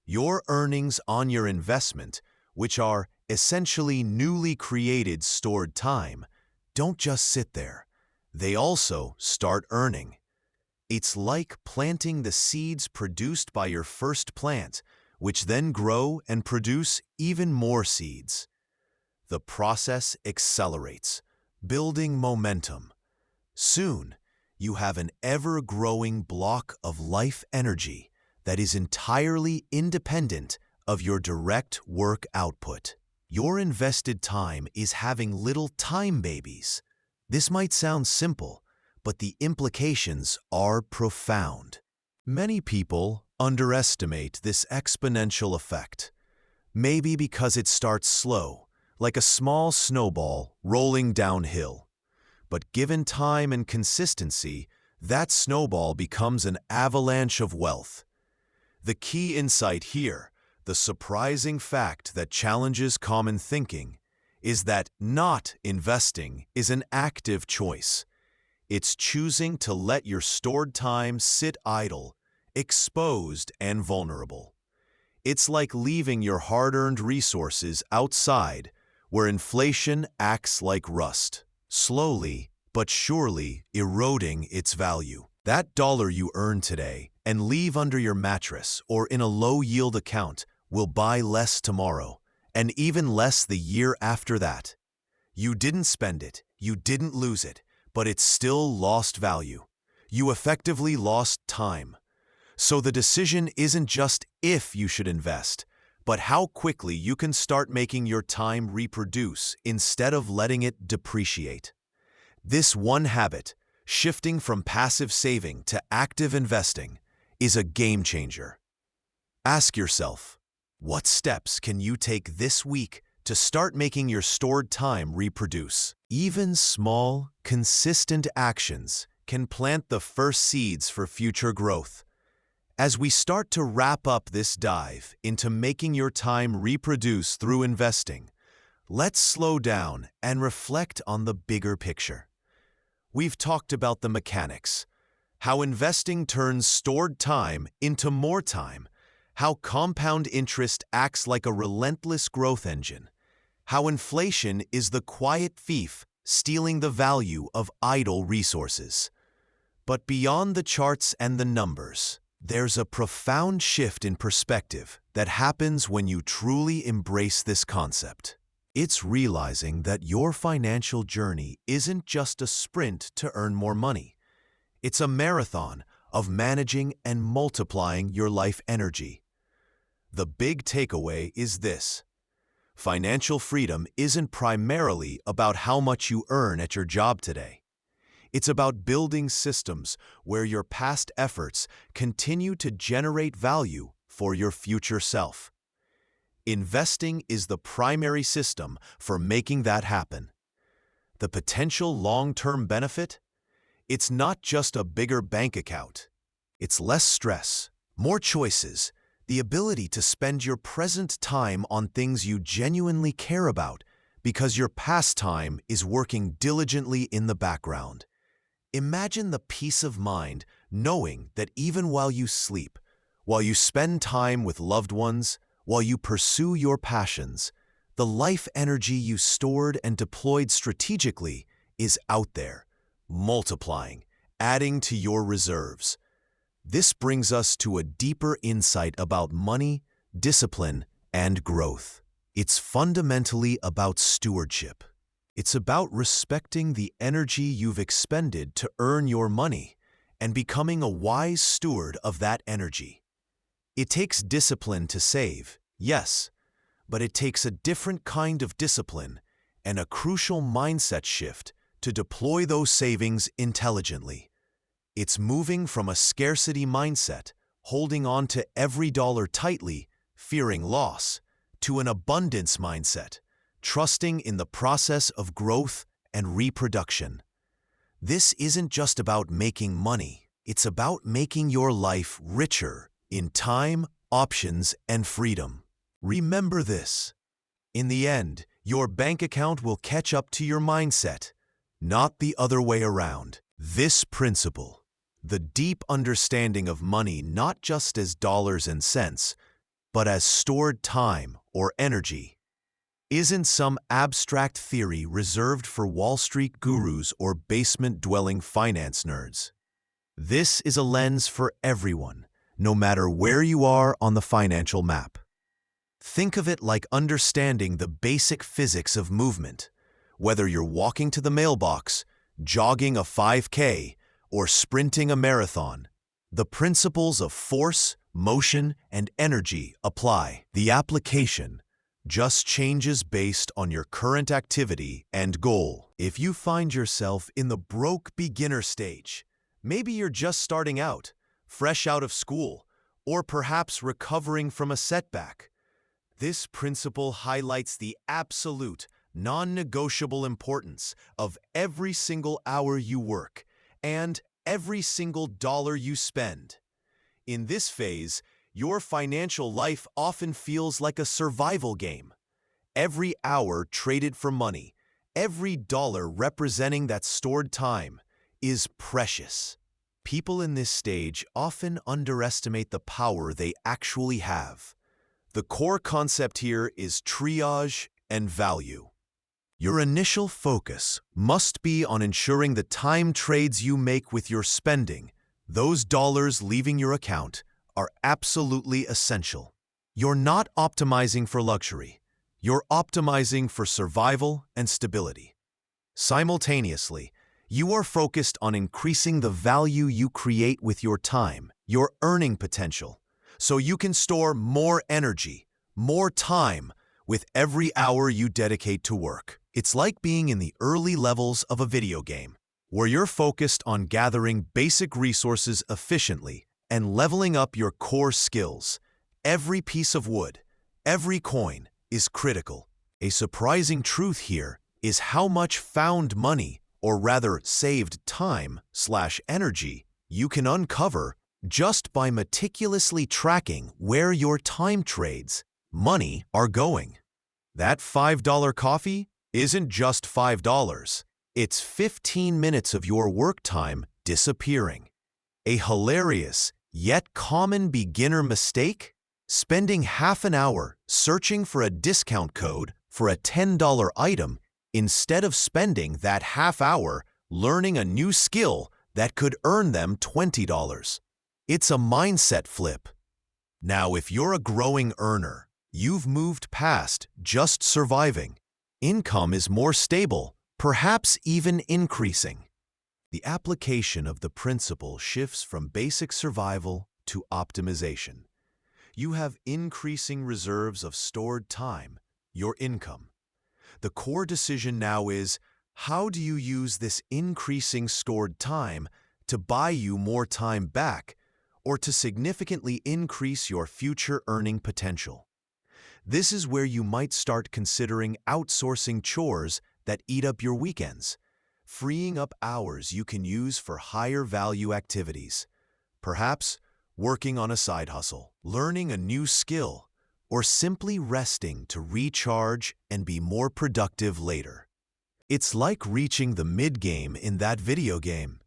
Speaker 1: Your earnings on your investment, which are essentially newly created stored time, don't just sit there. They also start earning. It's like planting the seeds produced by your first plant, which then grow and produce even more seeds. The process accelerates, building momentum. Soon, you have an ever-growing block of life energy that is entirely independent of your direct work output. Your invested time is having little time babies. This might sound simple, but the implications are profound. Many people underestimate this exponential effect, maybe because it starts slow, like a small snowball rolling downhill. But given time and consistency, that snowball becomes an avalanche of wealth. The key insight here, the surprising fact that challenges common thinking, is that not investing is an active choice. It's choosing to let your stored time sit idle, exposed and vulnerable. It's like leaving your hard-earned resources outside, where inflation acts like rust, slowly but surely eroding its value. That dollar you earn today and leave under your mattress or in a low-yield account will buy less tomorrow, and even less the year after that. You didn't spend it, you didn't lose it, but it's still lost value. You effectively lost time. So the decision isn't just if you should invest, but how quickly you can start making your time reproduce instead of letting it depreciate. This one habit, shifting from passive saving to active investing, is a game changer. Ask yourself, what steps can you take this week to start making your stored time reproduce? Even small, consistent actions can plant the first seeds for future growth. As we start to wrap up this dive into making your time reproduce through investing, let's slow down and reflect on the bigger picture. We've talked about the mechanics, how investing turns stored time into more time, how compound interest acts like a relentless growth engine, how inflation is the quiet thief stealing the value of idle resources. But beyond the charts and the numbers, there's a profound shift in perspective that happens when you truly embrace this concept. It's realizing that your financial journey isn't just a sprint to earn more money. It's a marathon of managing and multiplying your life energy. The big takeaway is this: financial freedom isn't primarily about how much you earn at your job today. It's about building systems where your past efforts continue to generate value for your future self. Investing is the primary system for making that happen. The potential long-term benefit? It's not just a bigger bank account. It's less stress, more choices, the ability to spend your present time on things you genuinely care about because your past time is working diligently in the background. Imagine the peace of mind knowing that even while you sleep, while you spend time with loved ones, while you pursue your passions, the life energy you stored and deployed strategically is out there, multiplying, adding to your reserves. This brings us to a deeper insight about money, discipline, and growth. It's fundamentally about stewardship. It's about respecting the energy you've expended to earn your money and becoming a wise steward of that energy. It takes discipline to save, yes, but it takes a different kind of discipline and a crucial mindset shift to deploy those savings intelligently. It's moving from a scarcity mindset, holding on to every dollar tightly, fearing loss, to an abundance mindset, trusting in the process of growth and reproduction. This isn't just about making money, it's about making your life richer in time, options, and freedom. Remember this: in the end, your bank account will catch up to your mindset, not the other way around. This principle, the deep understanding of money not just as dollars and cents, but as stored time or energy, isn't some abstract theory reserved for Wall Street gurus or basement-dwelling finance nerds. This is a lens for everyone, no matter where you are on the financial map. Think of it like understanding the basic physics of movement. Whether you're walking to the mailbox, jogging a 5K, or sprinting a marathon, the principles of force, motion, and energy apply. The application just changes based on your current activity and goal. If you find yourself in the broke beginner stage, maybe you're just starting out, fresh out of school, or perhaps recovering from a setback, this principle highlights the absolute, non-negotiable importance of every single hour you work and every single dollar you spend. In this phase, your financial life often feels like a survival game. Every hour traded for money, every dollar representing that stored time, is precious. People in this stage often underestimate the power they actually have. The core concept here is triage and value. Your initial focus must be on ensuring the time trades you make with your spending, those dollars leaving your account, are absolutely essential. You're not optimizing for luxury. You're optimizing for survival and stability. Simultaneously, you are focused on increasing the value you create with your time, your earning potential, so you can store more energy, more time with every hour you dedicate to work. It's like being in the early levels of a video game, where you're focused on gathering basic resources efficiently and leveling up your core skills. Every piece of wood, every coin is critical. A surprising truth here is how much found money, or rather saved time/energy, you can uncover just by meticulously tracking where your time trades, money, are going. That $5 coffee isn't just $5. It's 15 minutes of your work time disappearing. A hilarious yet common beginner mistake? Spending half an hour searching for a discount code for a $10 item instead of spending that half hour learning a new skill that could earn them $20. It's a mindset flip. Now, if you're a growing earner, you've moved past just surviving. Income is more stable, perhaps even increasing. The application of the principle shifts from basic survival to optimization. You have increasing reserves of stored time, your income. The core decision now is, how do you use this increasing stored time to buy you more time back or to significantly increase your future earning potential? This is where you might start considering outsourcing chores that eat up your weekends, freeing up hours you can use for higher value activities. Perhaps working on a side hustle, learning a new skill, or simply resting to recharge and be more productive later. It's like reaching the mid-game in that video game.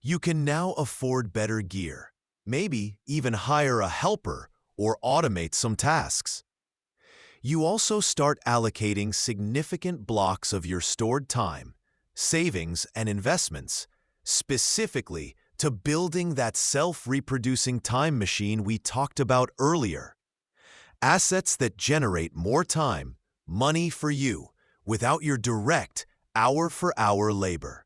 Speaker 1: You can now afford better gear, maybe even hire a helper or automate some tasks. You also start allocating significant blocks of your stored time, savings, and investments, specifically to building that self-reproducing time machine we talked about earlier. Assets that generate more time, money for you, without your direct hour-for-hour labor.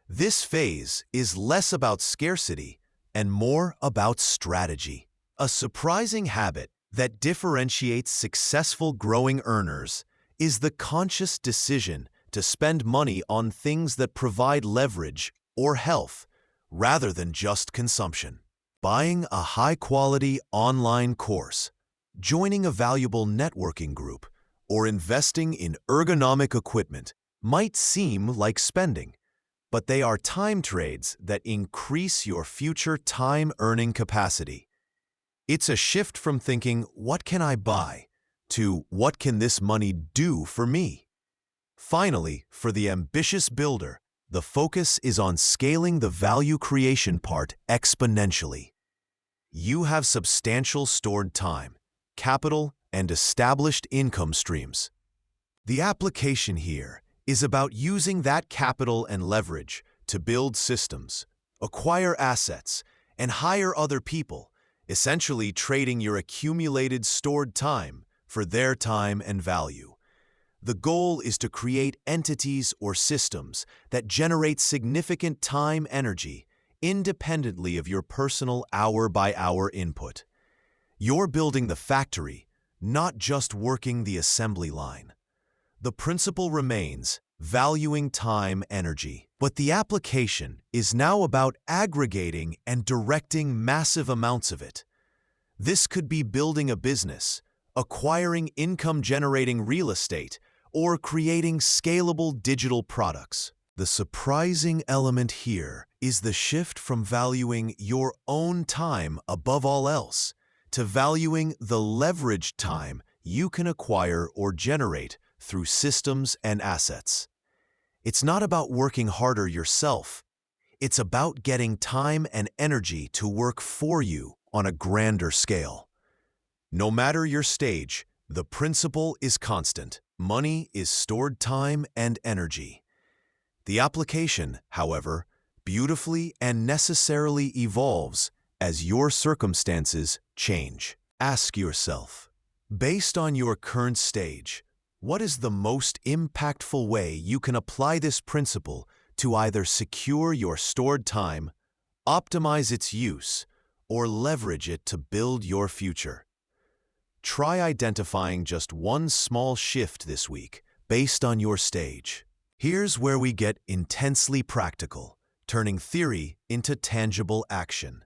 Speaker 1: This phase is less about scarcity and more about strategy. A surprising habit that differentiates successful growing earners is the conscious decision to spend money on things that provide leverage or health, rather than just consumption. Buying a high-quality online course, joining a valuable networking group, or investing in ergonomic equipment might seem like spending, but they are time trades that increase your future time-earning capacity. It's a shift from thinking, "What can I buy?" to "What can this money do for me?" Finally, for the ambitious builder, the focus is on scaling the value creation part exponentially. You have substantial stored time, capital, and established income streams. The application here is about using that capital and leverage to build systems, acquire assets, and hire other people, essentially trading your accumulated stored time for their time and value. The goal is to create entities or systems that generate significant time energy independently of your personal hour-by-hour input. You're building the factory, not just working the assembly line. The principle remains valuing time energy, but the application is now about aggregating and directing massive amounts of it. This could be building a business, acquiring income-generating real estate, or creating scalable digital products. The surprising element here is the shift from valuing your own time above all else to valuing the leveraged time you can acquire or generate through systems and assets. It's not about working harder yourself. It's about getting time and energy to work for you on a grander scale. No matter your stage, the principle is constant. Money is stored time and energy. The application, however, beautifully and necessarily evolves as your circumstances change. Ask yourself, based on your current stage, what is the most impactful way you can apply this principle to either secure your stored time, optimize its use, or leverage it to build your future? Try identifying just one small shift this week based on your stage. Here's where we get intensely practical, turning theory into tangible action.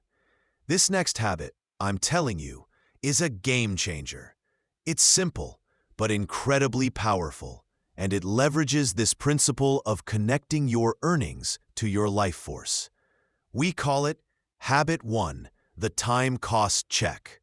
Speaker 1: This next habit, I'm telling you, is a game changer. It's simple, but incredibly powerful, and it leverages this principle of connecting your earnings to your life force. We call it Habit 1, the time cost check.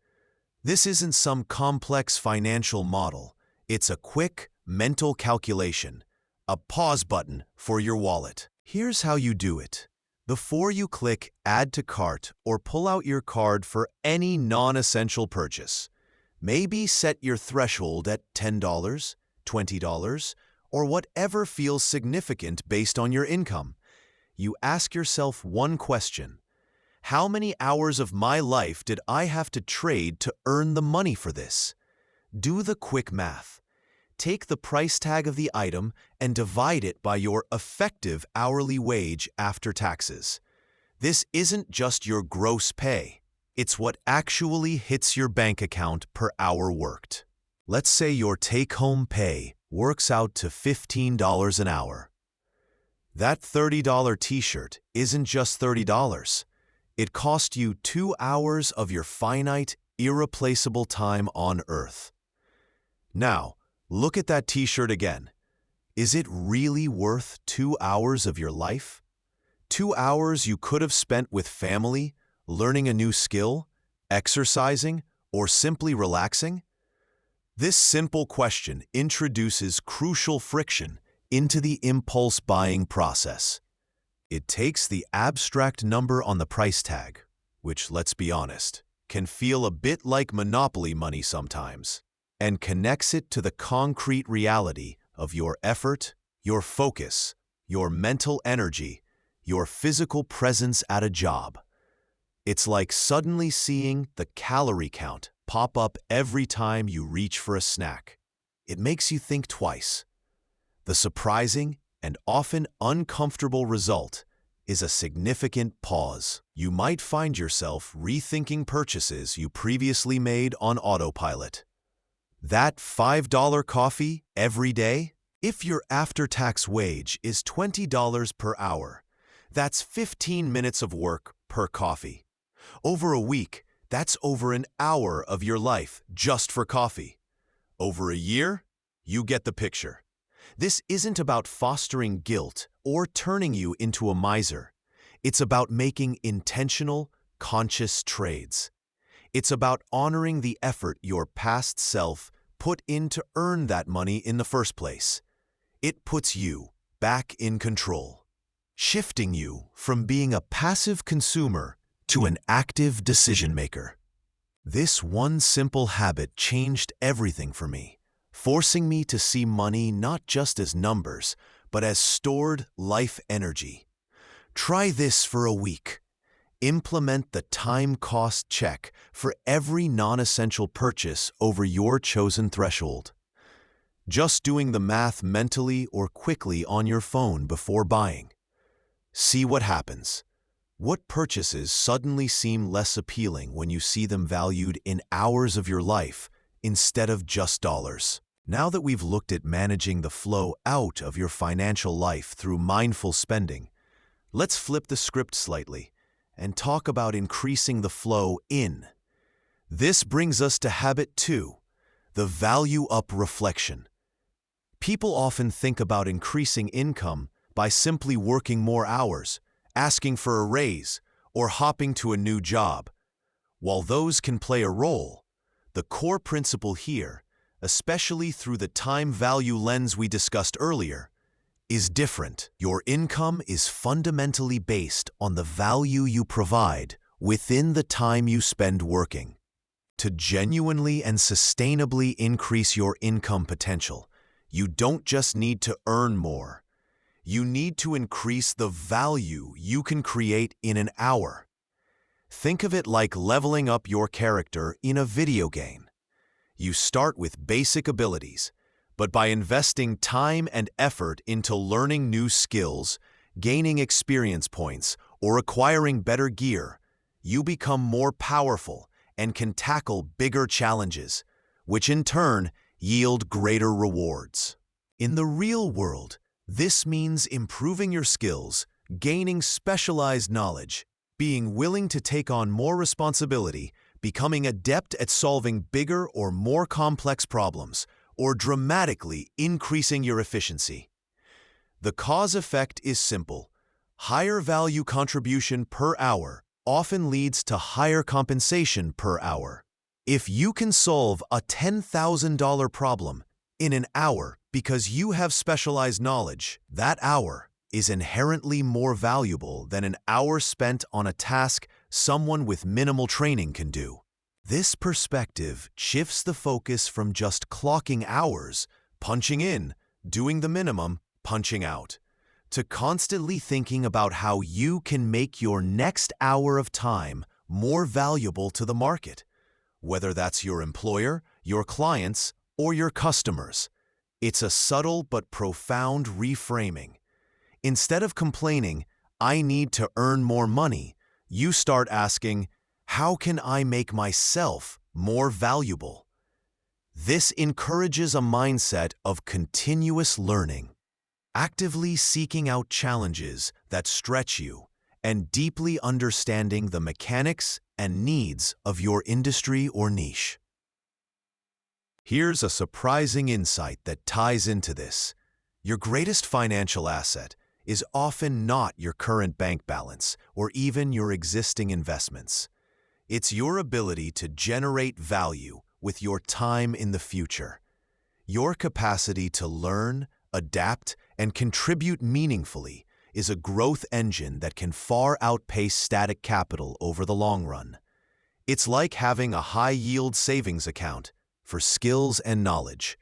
Speaker 1: This isn't some complex financial model. It's a quick, mental calculation, a pause button for your wallet. Here's how you do it. Before you click Add to Cart or pull out your card for any non-essential purchase, maybe set your threshold at $10, $20, or whatever feels significant based on your income. you ask yourself one question: how many hours of my life did I have to trade to earn the money for this? Do the quick math. Take the price tag of the item and divide it by your effective hourly wage after taxes. This isn't just your gross pay. It's what actually hits your bank account per hour worked. Let's say your take-home pay works out to $15 an hour. That $30 t-shirt isn't just $30. It cost you 2 hours of your finite, irreplaceable time on Earth. Now, look at that t-shirt again. Is it really worth 2 hours of your life? 2 hours you could have spent with family, learning a new skill, exercising, or simply relaxing? This simple question introduces crucial friction into the impulse buying process. It takes the abstract number on the price tag, which, let's be honest, can feel a bit like monopoly money sometimes, and connects it to the concrete reality of your effort, your focus, your mental energy, your physical presence at a job. It's like suddenly seeing the calorie count pop up every time you reach for a snack. It makes you think twice. The surprising and often uncomfortable result is a significant pause. You might find yourself rethinking purchases you previously made on autopilot. That $5 coffee every day? If your after-tax wage is $20 per hour, that's 15 minutes of work per coffee. Over a week, that's over an hour of your life just for coffee. Over a year, you get the picture. This isn't about fostering guilt or turning you into a miser. It's about making intentional, conscious trades. It's about honoring the effort your past self put in to earn that money in the first place. It puts you back in control, shifting you from being a passive consumer to an active decision-maker. This one simple habit changed everything for me, forcing me to see money not just as numbers, but as stored life energy. Try this for a week. Implement the time cost check for every non-essential purchase over your chosen threshold. Just doing the math mentally or quickly on your phone before buying. See what happens. What purchases suddenly seem less appealing when you see them valued in hours of your life instead of just dollars? Now that we've looked at managing the flow out of your financial life through mindful spending, let's flip the script slightly and talk about increasing the flow in. This brings us to habit 2, the value-up reflection. People often think about increasing income by simply working more hours, asking for a raise, or hopping to a new job. While those can play a role, the core principle here, especially through the time value lens we discussed earlier, is different. Your income is fundamentally based on the value you provide within the time you spend working. To genuinely and sustainably increase your income potential, you don't just need to earn more. You need to increase the value you can create in an hour. Think of it like leveling up your character in a video game. You start with basic abilities, but by investing time and effort into learning new skills, gaining experience points, or acquiring better gear, you become more powerful and can tackle bigger challenges, which in turn yield greater rewards. In the real world, this means improving your skills, gaining specialized knowledge, being willing to take on more responsibility, becoming adept at solving bigger or more complex problems, or dramatically increasing your efficiency. The cause-effect is simple. Higher value contribution per hour often leads to higher compensation per hour. If you can solve a $10,000 problem in an hour because you have specialized knowledge, that hour is inherently more valuable than an hour spent on a task someone with minimal training can do. This perspective shifts the focus from just clocking hours, punching in, doing the minimum, punching out, to constantly thinking about how you can make your next hour of time more valuable to the market, whether that's your employer, your clients, or your customers. It's a subtle but profound reframing. Instead of complaining, "I need to earn more money," you start asking, "How can I make myself more valuable?" This encourages a mindset of continuous learning, actively seeking out challenges that stretch you, and deeply understanding the mechanics and needs of your industry or niche. Here's a surprising insight that ties into this. Your greatest financial asset is often not your current bank balance or even your existing investments. It's your ability to generate value with your time in the future. Your capacity to learn, adapt, and contribute meaningfully is a growth engine that can far outpace static capital over the long run. It's like having a high-yield savings account for skills and knowledge.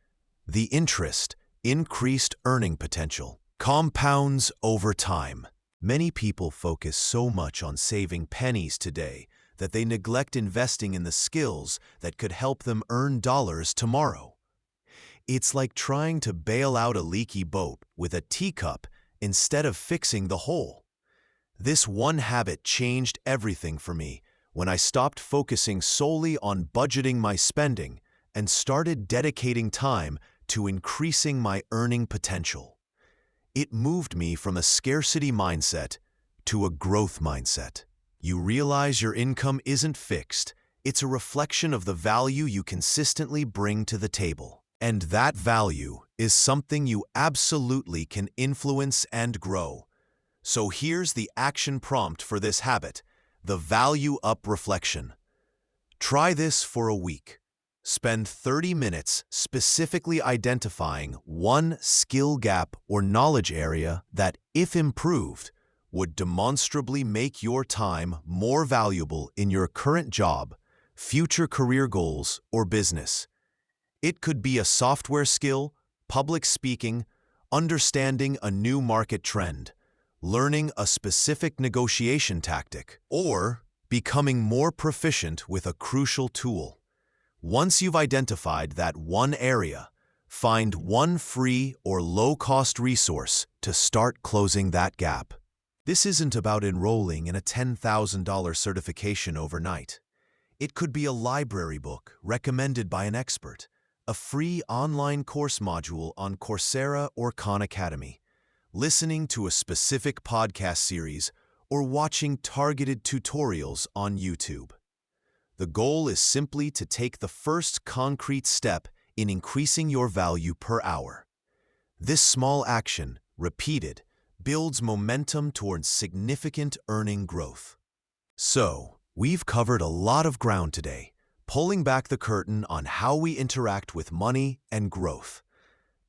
Speaker 1: The interest, increased earning potential, compounds over time. Many people focus so much on saving pennies today that they neglect investing in the skills that could help them earn dollars tomorrow. It's like trying to bail out a leaky boat with a teacup instead of fixing the hole. This one habit changed everything for me when I stopped focusing solely on budgeting my spending and started dedicating time to increasing my earning potential. It moved me from a scarcity mindset to a growth mindset. You realize your income isn't fixed. It's a reflection of the value you consistently bring to the table. And that value is something you absolutely can influence and grow. So here's the action prompt for this habit, the Value Up Reflection. Try this for a week. Spend 30 minutes specifically identifying one skill gap or knowledge area that, if improved, would demonstrably make your time more valuable in your current job, future career goals, or business. It could be a software skill, public speaking, understanding a new market trend, learning a specific negotiation tactic, or becoming more proficient with a crucial tool. Once you've identified that one area, find one free or low-cost resource to start closing that gap. This isn't about enrolling in a $10,000 certification overnight. It could be a library book recommended by an expert, a free online course module on Coursera or Khan Academy, listening to a specific podcast series, or watching targeted tutorials on YouTube. The goal is simply to take the first concrete step in increasing your value per hour. This small action, repeated, builds momentum towards significant earning growth. So, we've covered a lot of ground today, pulling back the curtain on how we interact with money and growth.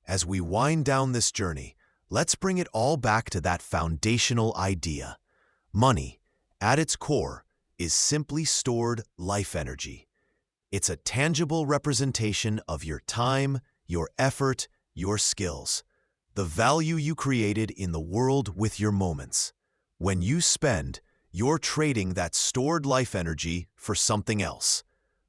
Speaker 1: As we wind down this journey, let's bring it all back to that foundational idea. Money, at its core, is simply stored life energy. It's a tangible representation of your time, your effort, your skills, the value you created in the world with your moments. When you spend, you're trading that stored life energy for something else.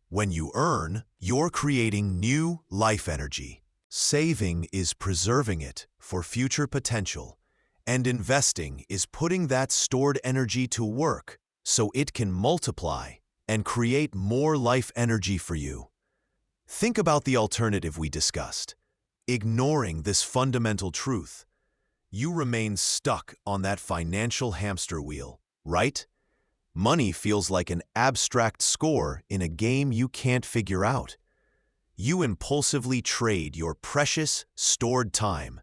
Speaker 1: When you earn, you're creating new life energy. Saving is preserving it for future potential, and investing is putting that stored energy to work so it can multiply and create more life energy for you. Think about the alternative we discussed. Ignoring this fundamental truth, you remain stuck on that financial hamster wheel, right? Money feels like an abstract score in a game you can't figure out. You impulsively trade your precious, stored time,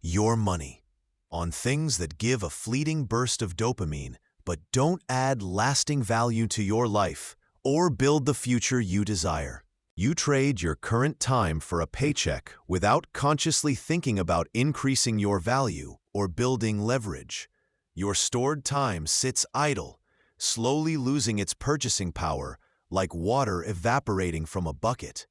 Speaker 1: your money, on things that give a fleeting burst of dopamine but don't add lasting value to your life or build the future you desire. You trade your current time for a paycheck without consciously thinking about increasing your value or building leverage. Your stored time sits idle, slowly losing its purchasing power like water evaporating from a bucket.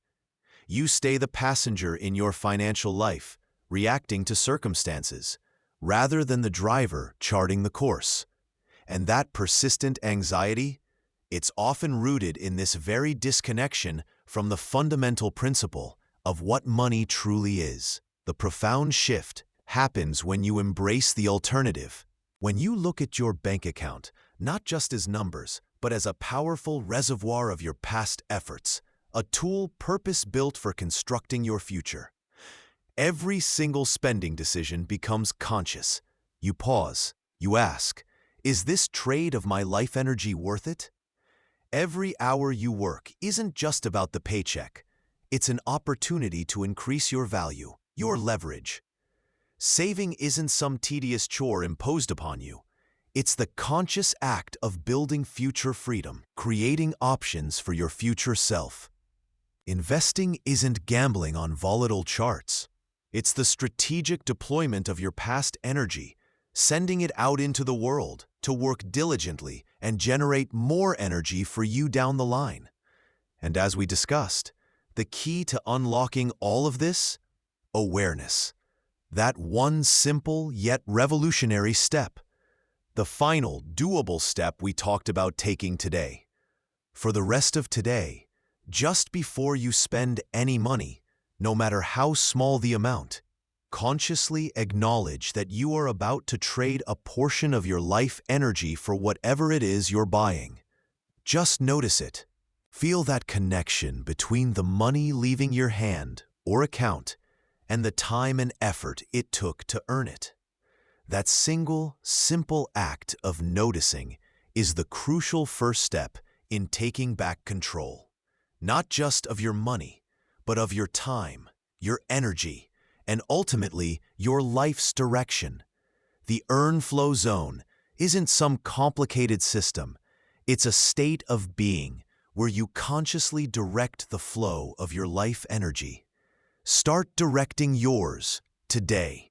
Speaker 1: You stay the passenger in your financial life, reacting to circumstances, rather than the driver charting the course. And that persistent anxiety, it's often rooted in this very disconnection from the fundamental principle of what money truly is. The profound shift happens when you embrace the alternative. When you look at your bank account, not just as numbers, but as a powerful reservoir of your past efforts, a tool purpose-built for constructing your future. Every single spending decision becomes conscious. You pause, you ask, is this trade of my life energy worth it? Every hour you work isn't just about the paycheck. It's an opportunity to increase your value, your leverage. Saving isn't some tedious chore imposed upon you. It's the conscious act of building future freedom, creating options for your future self. Investing isn't gambling on volatile charts. It's the strategic deployment of your past energy, sending it out into the world to work diligently and generate more energy for you down the line. And as we discussed, the key to unlocking all of this? Awareness. That one simple yet revolutionary step. The final, doable step we talked about taking today. For the rest of today, just before you spend any money, no matter how small the amount, consciously acknowledge that you are about to trade a portion of your life energy for whatever it is you're buying. Just notice it. Feel that connection between the money leaving your hand or account and the time and effort it took to earn it. That single, simple act of noticing is the crucial first step in taking back control, not just of your money, but of your time, your energy, and ultimately your life's direction. The earn flow zone isn't some complicated system. It's a state of being where you consciously direct the flow of your life energy. Start directing yours today.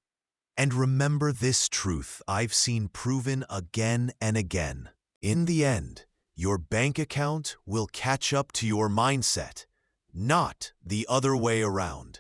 Speaker 1: And remember this truth I've seen proven again and again. In the end, your bank account will catch up to your mindset, not the other way around.